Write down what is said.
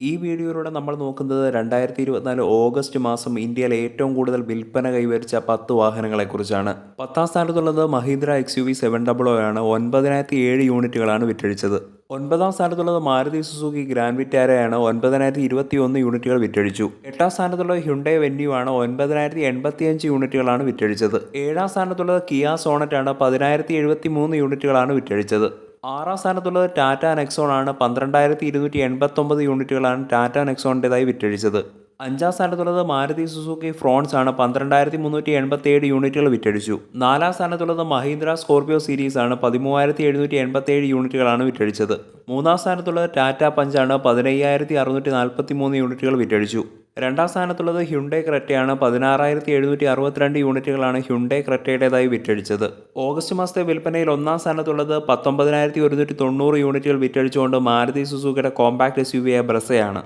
ഈ വീഡിയോയിലൂടെ നമ്മൾ നോക്കുന്നത് 2024 ഓഗസ്റ്റ് മാസം ഇന്ത്യയിൽ ഏറ്റവും കൂടുതൽ വിൽപ്പന കൈവരിച്ച 10 വാഹനങ്ങളെക്കുറിച്ചാണ്. 10ാം സ്ഥാനത്തുള്ളത് മഹീന്ദ്ര XUV 700 ആണ്. 9,007 യൂണിറ്റുകളാണ് വിറ്റഴിച്ചത്. 9ാം സ്ഥാനത്തുള്ളത് മാരുതി സുസുക്കി ഗ്രാൻഡ് വിറ്റാരയാണ്. 9,021 യൂണിറ്റുകൾ വിറ്റഴിച്ചു. 8ാം സ്ഥാനത്തുള്ളത് ഹ്യുണ്ടായി വെന്യൂ ആണ്. 9,085 യൂണിറ്റുകളാണ് വിറ്റഴിച്ചത്. 7ാം സ്ഥാനത്തുള്ളത് കിയ സോണറ്റ് ആണ്. 10,073 യൂണിറ്റുകളാണ് വിറ്റഴിച്ചത്. 6ാം സ്ഥാനത്തുള്ളത് ടാറ്റ നെക്സോൺ ആണ്. 12,289 യൂണിറ്റുകളാണ് ടാറ്റ നെക്സോണിൻ്റെതായി വിറ്റഴിച്ചത്. 5ാം സ്ഥാനത്തുള്ളത് മാരുതി സുസുക്കി ഫ്രോൺസ് ആണ്. 12,387 യൂണിറ്റുകൾ വിറ്റഴിച്ചു. 4ാം സ്ഥാനത്തുള്ളത് മഹീന്ദ്ര സ്കോർപിയോ സീരീസ് ആണ്. 13,787 യൂണിറ്റുകളാണ് വിറ്റഴിച്ചത്. 3ാം സ്ഥാനത്തുള്ളത് ടാറ്റ പഞ്ച് ആണ്. 15,643 യൂണിറ്റുകൾ വിറ്റഴിച്ചു. 2ാം സ്ഥാനത്തുള്ളത് ഹ്യുണ്ടായി ക്രെറ്റയാണ്. 16,762 യൂണിറ്റുകളാണ് ഹ്യുണ്ടായി ക്രെറ്റയുടേതായി വിറ്റഴിച്ചത്. ഓഗസ്റ്റ് മാസത്തെ വിൽപ്പനയിൽ 1ാം സ്ഥാനത്തുള്ളത് 19,190 യൂണിറ്റുകൾ വിറ്റഴിച്ചുകൊണ്ട് മാരുതി സുസുക്കിയുടെ കോമ്പാക്ട് SUV ബ്രസയാണ്.